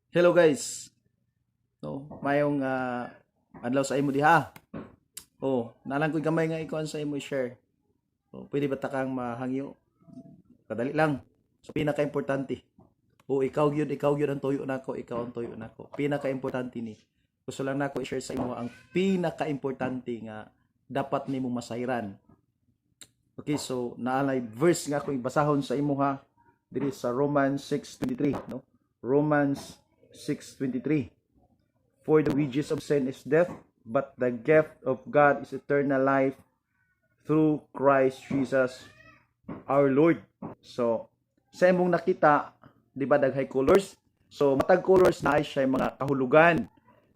Hello guys. No, mayong adlaw sa imo diha. Nalang ko'y gamay nga ikuan sa imo share. Pwede ba ta kang mahangyo? Kadali lang. So pinaka-importante. Ikaw gyud ang tuyo nako, ikaw ang tuyo nako. Pinaka-importante ni. Gusto lang nako i-share sa imo ang pinaka-importante nga dapat nimo masayran. Okay, so naalay verse nga akong ibasahon sa imo ha. Diri sa Romans 6:23, no? Romans 6:23. For the wages of sin is death, but the gift of God is eternal life through Christ Jesus our Lord. So, sa imong nakita, di ba daghay colors? So, matag colors na ay siya mga kahulugan.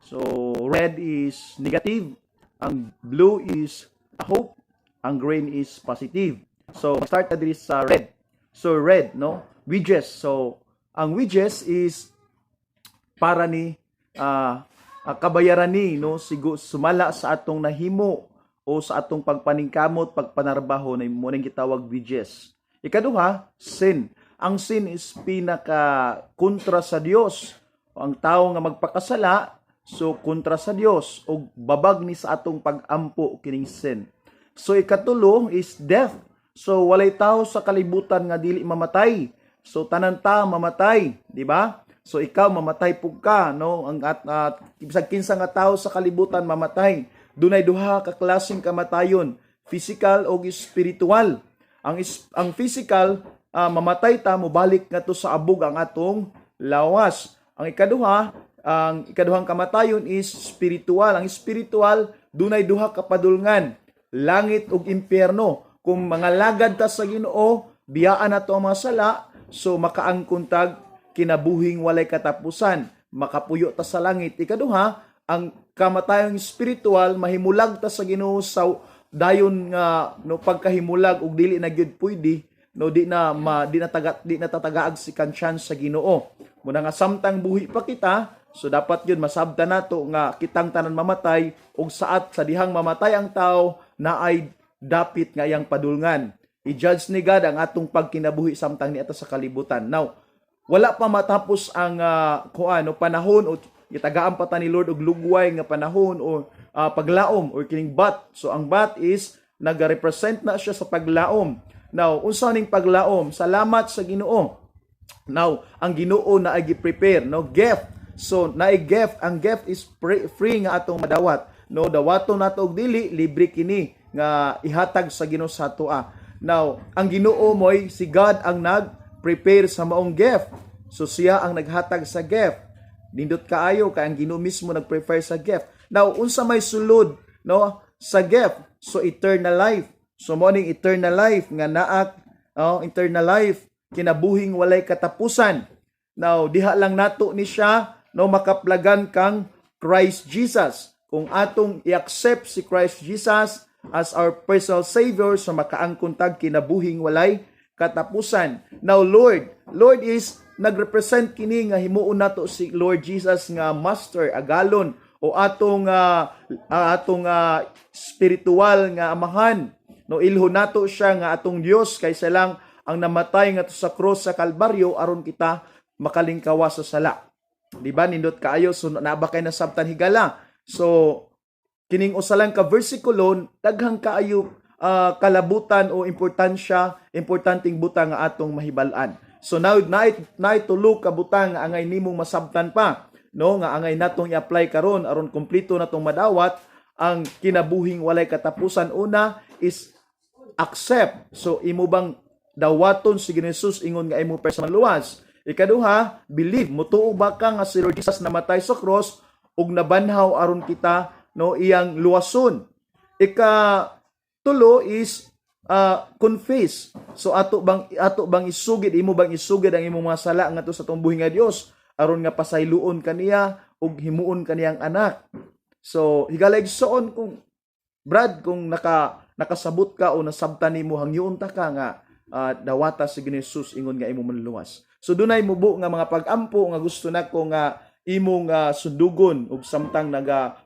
So, red is negative, ang blue is a hope, ang green is positive. So, start na diri sa red. So, red, no? Wages. So, ang wages is para ni kabayaran ni no sumala sa atong nahimo o sa atong pagpaningkamot, pagpanarbaho na mo ning gitawag wages. Ikaduha, sin. Ang sin is pinaka kontra sa Dios. Ang tao nga magpakasala, so kontra sa Dios o babag ni sa atong pag-ampo kining sin. So ikatulo is death. So walay tao sa kalibutan nga dili mamatay. So tanan ta mamatay, di ba? So ikaw mamatay pug ka, no? Ang bisag kinsa nga tawo sa kalibutan mamatay. Dunay duha ka klaseng kamatayon, physical o spiritual. Ang physical, mamatay ta mobalik ngadto sa abog ang atong lawas. Ang ikaduhang kamatayon is spiritual. Ang spiritual dunay duha ka padulngan, langit ug impyerno. Kung mga lagad ta sa Ginoo, biyaan nato ang mga sala, so makaangkon tag kinabuhing walay katapusan, makapuyo ta sa langit. Ikaduha, ang kamatayong spiritual mahimulag ta sa Ginoo sa dayon nga no pagkahimulag ug dili na gyud pwede no di na tatagaag si conscience sa Ginoo. Muna nga samtang buhi pa kita, so dapat yun masabtan nato nga kitang tanan mamatay ug saat sa dihang mamatay ang tao na ay dapit nga iyang padulngan. I-judge ni God ang atong pagkinabuhi samtang niata sa kalibutan. Now, wala pa matapos ang panahon o itagaan pa ta ni Lord og lugway nga panahon o paglaom or kining bat. So ang bat is nagarepresent na siya sa paglaom. Now, unsa ning paglaom? Salamat sa Ginoo. Now, ang Ginoo na ay gi-prepare, no, gift. So naay gift, ang gift is free nga atong madawat. No, dawaton nato og dili, libre kini nga ihatag sa Ginoo sa atoa. Now, ang Ginoo moy si God ang nag-prepare sa maong gift. So siya ang naghatag sa gift. Nindot kaayo kay ang Ginoo mismo nag-prepare sa gift. Now, unsa may sulod no sa gift? So eternal life. So mo ning eternal life nga naak, eternal life kinabuhing walay katapusan. Now, diha lang nato ni siya no makaplagan kang Christ Jesus. Kung atong i-accept si Christ Jesus as our personal Savior, so makaangkon tag kinabuhing walay katapusan. Now, Lord is nagrepresent kini nga himuon nato si Lord Jesus nga master, agalon, o atong spiritual nga amahan. No, ilhon nato siya nga atong Dios kaysa lang ang namatay nga sa cross sa Kalbaryo aron kita makalingkawa sa sala. Di ba nindot kaayo so naba kay nasabtan higala. So kining usa lang ka bersikulo daghang kaayo kalabutan o importanteng butang nga atong mahibal-an. So now night tulo ka butang nga angay nimong masabtan pa, no, nga angay natong i-apply karon aron kumpleto natong madawat ang kinabuhing walay katapusan. Una is accept. So imo bang dawaton si Jesus ingon nga imo personal luwas. Ikaduha, believe. Mutuo ba ka nga si Lord Jesus namatay sa cross ug nabanhaw aron kita no iyang luwason. Ikatulo is confess. So ato bang isugid, imo bang isugid ang imong mga sala ngadto sa atong buhi nga Dios aron nga pasayloon kaniya ug himuon kaniyang anak. So higalay soon kung Brad, kung nakasabot ka o nasabtan nimo hangyoon ta ka nga dawata si Jesus ingon nga imo manluwas. So dunay mubo nga mga pag-ampo nga gusto nako nga imong sundugon ug samtang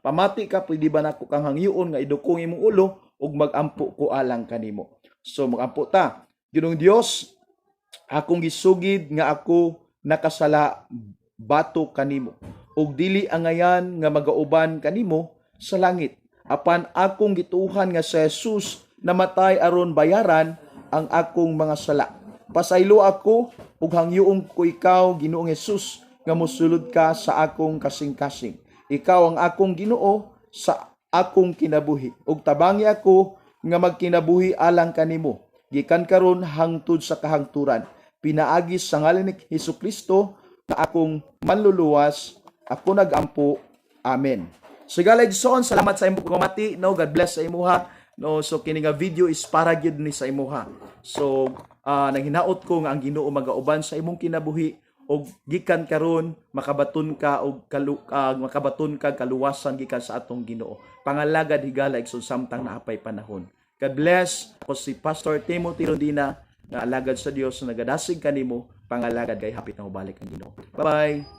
pamati ka pwede ba nako kang hangyoon nga idukong imong ulo ug magampo ko alang kanimo. So magampo ta. Ginong Dios, akong gisugid nga ako nakasala batok kanimo, ug dili angayan nga magauban kanimo sa langit. Apan akong gituhan nga si Jesus namatay aron bayaran ang akong mga sala. Pasaylo ako ug hangyoon ko ikaw, Ginoong Jesus, nga mosulod ka sa akong kasing-kasing. Ikaw ang akong Ginoo sa akong kinabuhi. Ug tabangi ako nga magkinabuhi alang kanimo, gikan karon hangtod sa kahangturan. Pinaagi sa ngalan ni Hesukristo na akong manluluwas. Ako nagampo. Amen. So Igsoon, salamat sa imong pagmamati. No, God bless sa imuha. No, so kini nga video is para gyud ni sa imuha. So nanghinaot ko nga ang Ginoo magauban sa imong kinabuhi og gikan karon makabaton ka og makabaton ka kaluwasan gikan sa atong Ginoo. Pangalagad higala igsoon samtang naapay panahon. God bless. Ako si Pastor Timothy Rondina, nga alagad sa Dios na nagadasig kanimo, pangalagad kay hapit na ubalik ang Ginoo. Bye-bye.